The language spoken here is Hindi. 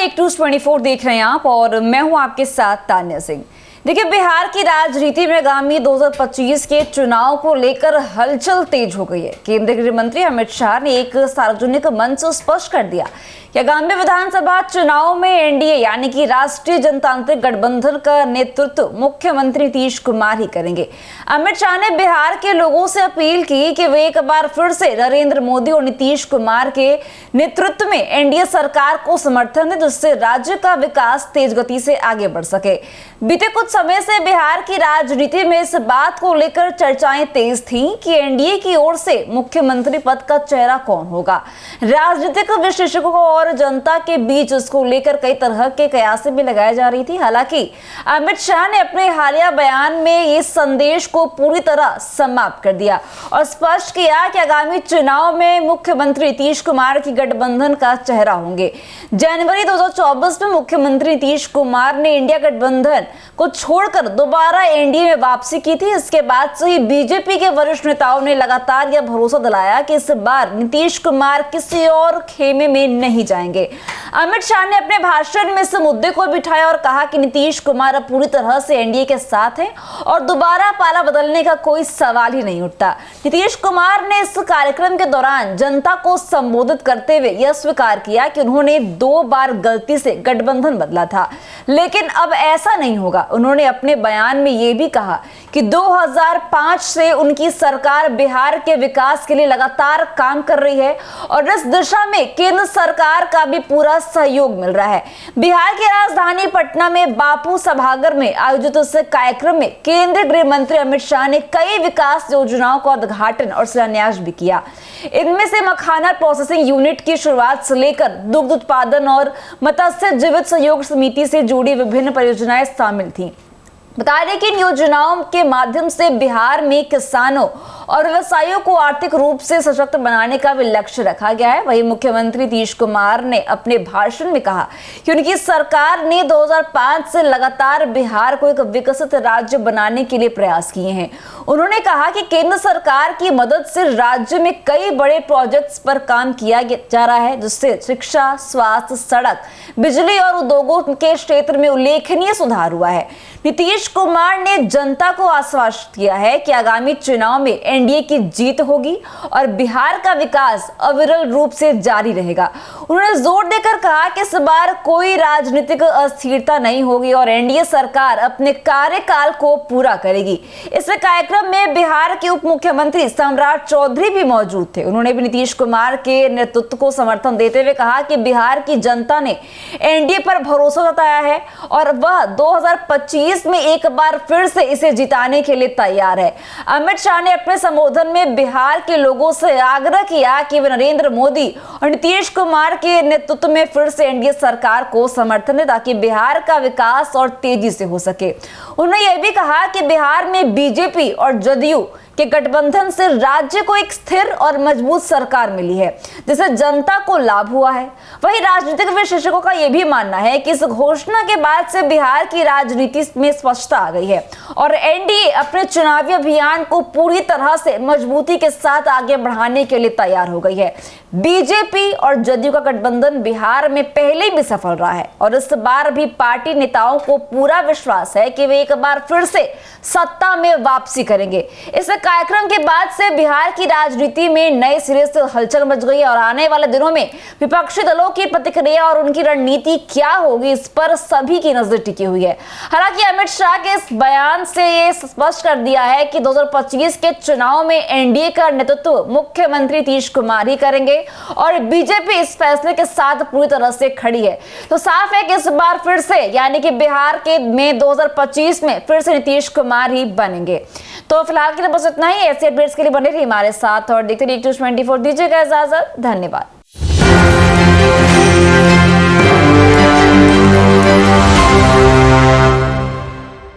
एक न्यूज़ 24 देख रहे हैं आप और मैं हूं आपके साथ तान्या सिंह। देखिए, बिहार की राजनीति में आगामी 2025 के चुनाव को लेकर हलचल तेज हो गई है। केंद्रीय गृह मंत्री अमित शाह ने एक सार्वजनिक मंच से स्पष्ट कर दिया कि आगामी विधानसभा चुनाव में एनडीए यानी कि राष्ट्रीय जनतांत्रिक गठबंधन का नेतृत्व मुख्यमंत्री नीतीश कुमार ही करेंगे। अमित शाह ने बिहार के लोगों से अपील की कि वे एक बार फिर से नरेंद्र मोदी और नीतीश कुमार के नेतृत्व में एनडीए सरकार को समर्थन दें, जिससे राज्य का विकास तेज गति से आगे बढ़ सके। बीते कुछ समय से बिहार की राजनीति में इस बात को लेकर चर्चाएं तेज थीं कि एनडीए की ओर से मुख्यमंत्री पद का चेहरा कौन होगा। राजनीतिक विशेषज्ञों और जनता के बीच इसको लेकर कई तरह के कयासें भी लगाई जा रही थी। हालांकि अमित शाह ने अपने हालिया बयान में इस संदेश को पूरी तरह समाप्त कर दिया और स्पष्ट किया कि आगामी चुनाव में मुख्यमंत्री नीतीश कुमार की गठबंधन का चेहरा होंगे। जनवरी 2024 में मुख्यमंत्री नीतीश कुमार ने इंडिया गठबंधन को छोड़कर दोबारा एनडीए में वापसी की थी। इसके बाद से ही बीजेपी के वरिष्ठ नेताओं ने लगातार यह भरोसा दिलाया कि इस बार नीतीश कुमार किसी और खेमे में नहीं जाएंगे। अमित शाह ने अपने भाषण में इस मुद्दे को बिठाया और कहा कि नीतीश कुमार अब पूरी तरह से एनडीए के साथ हैं और दोबारा पाला बदलने का कोई सवाल ही नहीं उठता। नीतीश कुमार ने इस कार्यक्रम के दौरान जनता को संबोधित करते हुए यह स्वीकार किया कि उन्होंने 2 बार गलती से गठबंधन बदला था, लेकिन अब ऐसा नहीं होगा। उन्होंने अपने बयान में यह भी कहा कि 2005 से उनकी सरकार बिहार के विकास के लिए लगातार काम कर रही है और इस दिशा में केंद्र सरकार का भी पूरा सहयोग मिल रहा है। बिहार की राजधानी पटना में बापू सभागार में आयोजित इस कार्यक्रम में केंद्रीय गृह मंत्री अमित शाह ने कई विकास योजनाओं का उद्घाटन और शिलान्यास भी किया। इनमें से मखाना प्रोसेसिंग यूनिट की शुरुआत से लेकर दुग्ध उत्पादन और मत्स्य जीवित सहयोग समिति से जुड़ी विभिन्न परियोजनाएं शामिल थीं। बता दें कि इन योजनाओं के माध्यम से बिहार में किसानों और व्यवसायियों को आर्थिक रूप से सशक्त बनाने का भी लक्ष्य रखा गया है। वहीं मुख्यमंत्री नीतीश कुमार ने अपने भाषण में कहा कि उनकी सरकार ने 2005 से लगातार बिहार को एक विकसित राज्य बनाने के लिए प्रयास किए हैं। उन्होंने कहा कि केंद्र सरकार की मदद से राज्य में कई बड़े प्रोजेक्ट्स पर काम किया जा रहा है, जिससे शिक्षा, स्वास्थ्य, सड़क, बिजली और उद्योगों के क्षेत्र में उल्लेखनीय सुधार हुआ है। नीतीश कुमार ने जनता को आश्वस्त किया है कि आगामी चुनाव में एनडीए की जीत होगी और बिहार का विकास अविरल रूप से जारी रहेगा। उन्होंने जोर देकर कहा कि इस बार कोई राजनीतिक अस्थिरता नहीं होगी और एनडीए सरकार अपने कार्यकाल को पूरा करेगी। इस कार्यक्रम में बिहार के उप मुख्यमंत्री सम्राट चौधरी भी मौजूद थे। उन्होंने भी नीतीश कुमार के नेतृत्व को समर्थन देते हुए कहा कि बिहार की जनता ने एनडीए पर भरोसा जताया है और वह 2025 में एक बार फिर से इसे जिताने के लिए तैयार है। अमित शाह ने अपने संबोधन में बिहार के लोगों से आग्रह किया कि वे नरेंद्र मोदी और नीतीश कुमार के नेतृत्व में फिर से एनडीए सरकार को समर्थन दें ताकि बिहार का विकास और तेजी से हो सके। उन्होंने यह भी कहा कि बिहार में बीजेपी और जदयू के गठबंधन से राज्य को एक स्थिर और मजबूत सरकार मिली है, जिससे जनता को लाभ हुआ है। वहीं राजनीतिक विशेषज्ञों का यह भी मानना है कि इस घोषणा के बाद से बिहार की राजनीति में स्पष्टता आ गई है और एनडीए अपने चुनावी अभियान को पूरी तरह से मजबूती के साथ आगे बढ़ाने के लिए तैयार हो गई है। बीजेपी और जदयू का गठबंधन बिहार में पहले भी सफल रहा है और इस बार भी पार्टी नेताओं को पूरा विश्वास है कि वे एक बार फिर से सत्ता में वापसी करेंगे। इस कार्यक्रम के बाद से बिहार की राजनीति में नए सिरे से हलचल मच गई है और आने वाले दिनों में विपक्षी दलों की प्रतिक्रिया और उनकी रणनीति क्या होगी, इस पर सभी की नजर टिकी हुई है। हालांकि अमित शाह के इस बयान से ये स्पष्ट कर दिया है कि 2025 के चुनाव में एनडीए का नेतृत्व मुख्यमंत्री नीतीश कुमार ही करेंगे और बीजेपी इस फैसले के साथ पूरी तरह से खड़ी है। तो साफ है कि इस बार फिर से यानी कि बिहार के में 2025 में फिर से नीतीश कुमार ही बनेंगे। तो फिलहाल के लिए बस इतना ही। ऐसे अपडेट्स के लिए बने रहिए हमारे साथ और देखते रहिए न्यूज़ 24। दीजिएगा इजाजत। धन्यवाद।